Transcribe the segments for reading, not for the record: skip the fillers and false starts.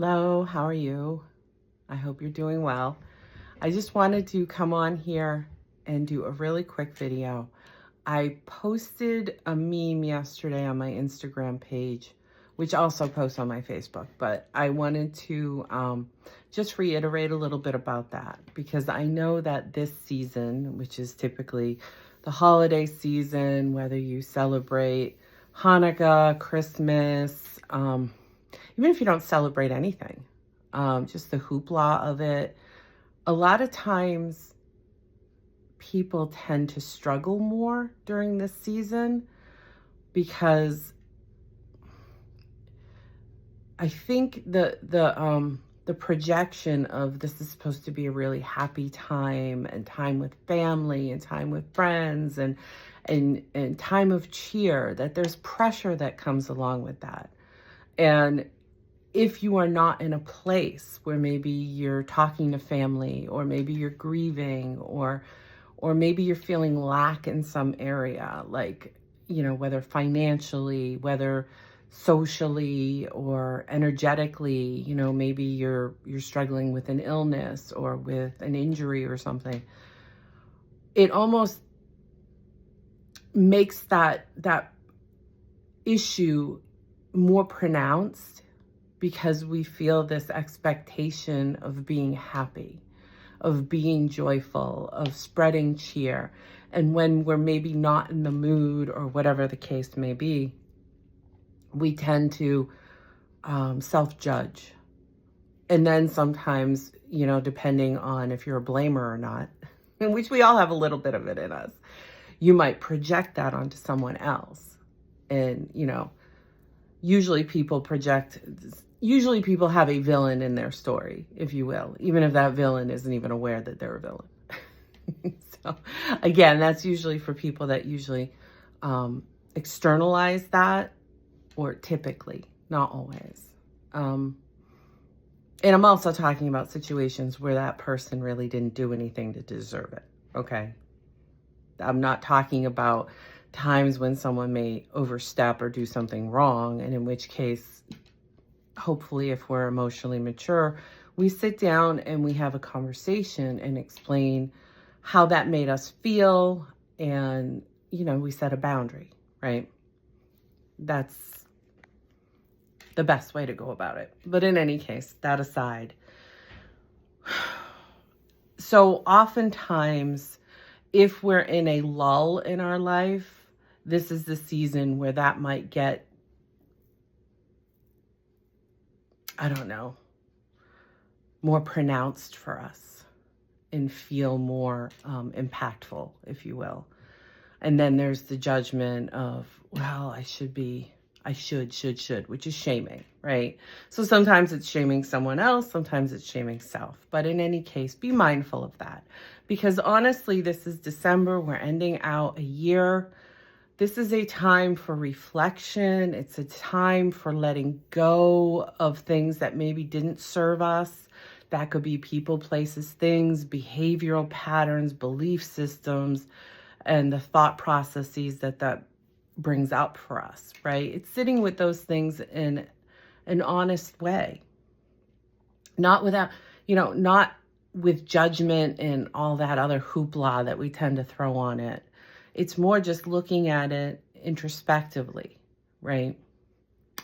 Hello, how are you? I hope you're doing well. I just wanted to come on here and do a really quick video. I posted a meme yesterday on my Instagram page, which also posts on my Facebook, but I wanted to just reiterate a little bit about that because I know that this season, which is typically the holiday season, whether you celebrate Hanukkah, Christmas, even if you don't celebrate anything, just the hoopla of it. A lot of times people tend to struggle more during this season because I think the projection of this is supposed to be a really happy time and time with family and time with friends and time of cheer, that there's pressure that comes along with that. And if you are not in a place where maybe you're talking to family, or maybe you're grieving, or maybe you're feeling lack in some area, like, whether financially, whether socially or energetically, maybe you're struggling with an illness or with an injury or something, it almost makes that issue more pronounced, because we feel this expectation of being happy, of being joyful, of spreading cheer. And when we're maybe not in the mood, or whatever the case may be, we tend to self-judge. And then sometimes, depending on if you're a blamer or not, in which we all have a little bit of it in us, you might project that onto someone else. And, usually people have a villain in their story, if you will, even if that villain isn't even aware that they're a villain. So again, that's usually for people that usually externalize that, or typically, not always. And I'm also talking about situations where that person really didn't do anything to deserve it, okay? I'm not talking about times when someone may overstep or do something wrong, and in which case, hopefully, if we're emotionally mature, we sit down and we have a conversation and explain how that made us feel, and, we set a boundary, right? That's the best way to go about it. But in any case, that aside, so oftentimes, if we're in a lull in our life, this is the season where that might get, more pronounced for us and feel more impactful, if you will. And then there's the judgment of, well, I should, which is shaming, right? So sometimes it's shaming someone else, sometimes it's shaming self. But in any case, be mindful of that. Because honestly, this is December. We're ending out a year. This is a time for reflection. It's a time for letting go of things that maybe didn't serve us. That could be people, places, things, behavioral patterns, belief systems, and the thought processes that brings up for us, right? It's sitting with those things in an honest way. Not without, not with judgment and all that other hoopla that we tend to throw on it. It's more just looking at it introspectively, right?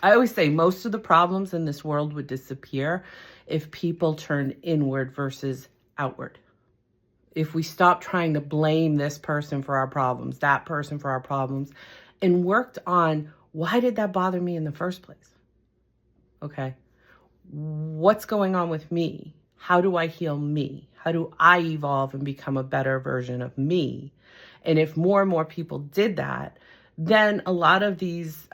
I always say most of the problems in this world would disappear if people turned inward versus outward. If we stop trying to blame this person for our problems, that person for our problems, and worked on, why did that bother me in the first place? Okay. What's going on with me? How do I heal me? How do I evolve and become a better version of me? And if more and more people did that, then a lot of these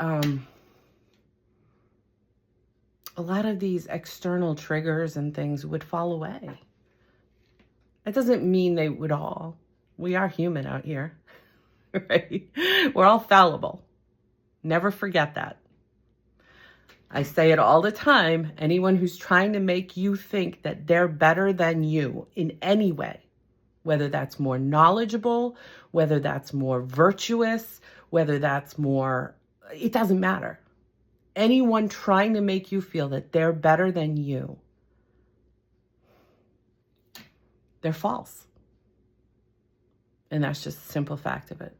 external triggers and things would fall away. That doesn't mean they would all. We are human out here, right? We're all fallible. Never forget that. I say it all the time. Anyone who's trying to make you think that they're better than you in any way, whether that's more knowledgeable, whether that's more virtuous, whether that's more, it doesn't matter. anyone trying to make you feel that they're better than you, they're false. And that's just a simple fact of it.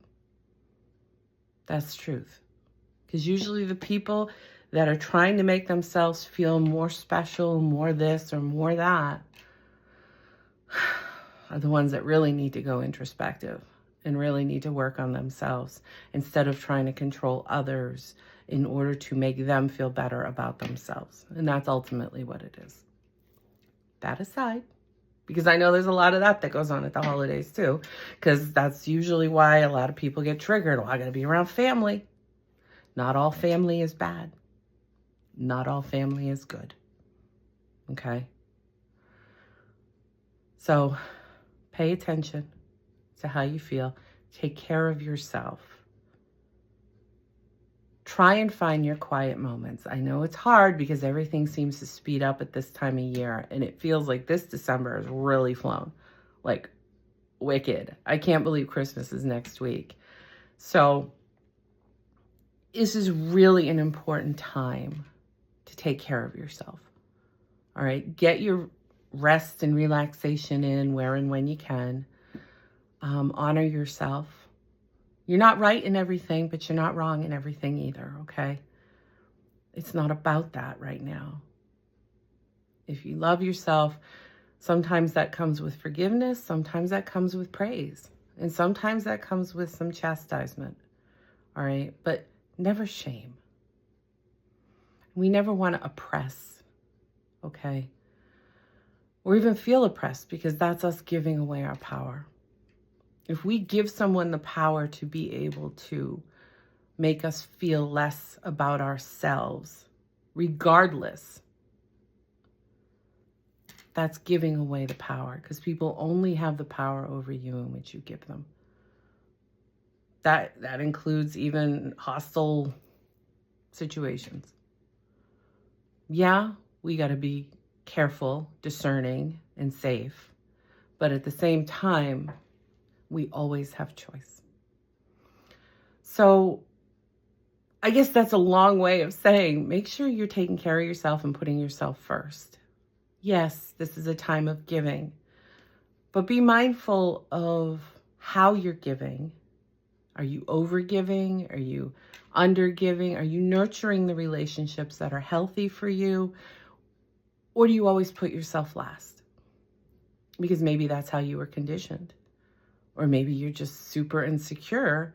That's truth. Because usually the people that are trying to make themselves feel more special, more this or more that, are the ones that really need to go introspective and really need to work on themselves instead of trying to control others in order to make them feel better about themselves. And that's ultimately what it is. That aside, because I know there's a lot of that goes on at the holidays too, because that's usually why a lot of people get triggered. Well, I got to be around family. Not all family is bad. Not all family is good. Okay? So pay attention to how you feel. Take care of yourself. Try and find your quiet moments. I know it's hard because everything seems to speed up at this time of year, and it feels like this December has really flown. Like, wicked. I can't believe Christmas is next week. So this is really an important time to take care of yourself. All right? Get your rest and relaxation in where and when you can. Honor yourself. You're not right in everything, but you're not wrong in everything either, okay? It's not about that right now. If you love yourself, sometimes that comes with forgiveness, sometimes that comes with praise, and sometimes that comes with some chastisement, all right? But never shame. We never want to oppress, okay? Or even feel oppressed, because that's us giving away our power. If we give someone the power to be able to make us feel less about ourselves, regardless, that's giving away the power, because people only have the power over you in which you give them. That includes even hostile situations. Yeah, we got to be careful, discerning, and safe. But at the same time, we always have choice. So I guess that's a long way of saying, make sure you're taking care of yourself and putting yourself first. Yes, this is a time of giving, but be mindful of how you're giving. Are you over-giving? Are you under-giving? Are you nurturing the relationships that are healthy for you? Or do you always put yourself last? Because maybe that's how you were conditioned. Or maybe you're just super insecure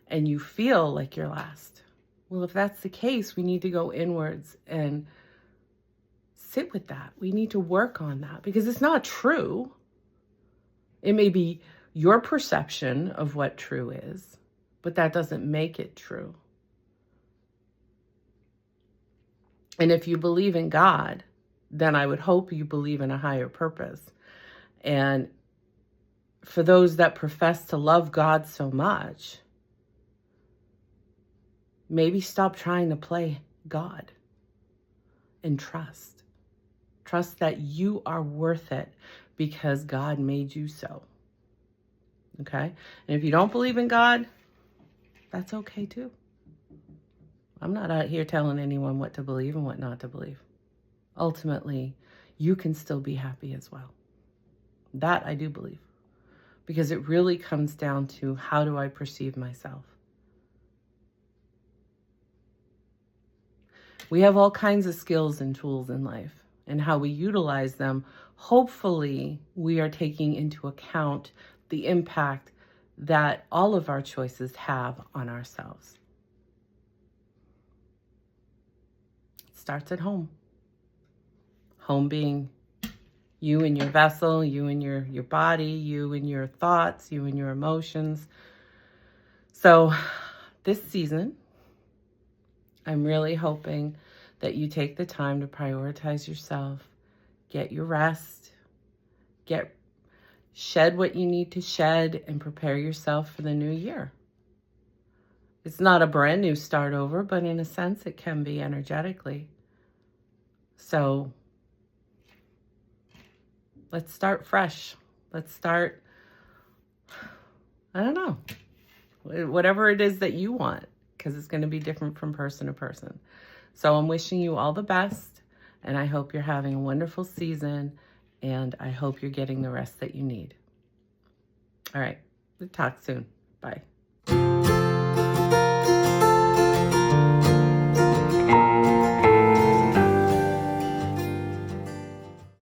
and you feel like you're last. Well, if that's the case, we need to go inwards and sit with that. We need to work on that because it's not true. It may be your perception of what true is, but that doesn't make it true. And if you believe in God, then I would hope you believe in a higher purpose. And for those that profess to love God so much, maybe stop trying to play God and trust. Trust that you are worth it because God made you so. Okay? And if you don't believe in God, that's okay too. I'm not out here telling anyone what to believe and what not to believe. Ultimately, you can still be happy as well. That I do believe. Because it really comes down to, how do I perceive myself? We have all kinds of skills and tools in life, and how we utilize them, hopefully we are taking into account the impact that all of our choices have on ourselves. It starts at home. Home being you and your vessel, you and your body, you and your thoughts, you and your emotions. So this season, I'm really hoping that you take the time to prioritize yourself, get your rest, shed what you need to shed, and prepare yourself for the new year. It's not a brand new start over, but in a sense it can be energetically. So let's start fresh. Let's start, I don't know, whatever it is that you want, because it's going to be different from person to person. So I'm wishing you all the best, and I hope you're having a wonderful season, and I hope you're getting the rest that you need. All right, we'll talk soon. Bye.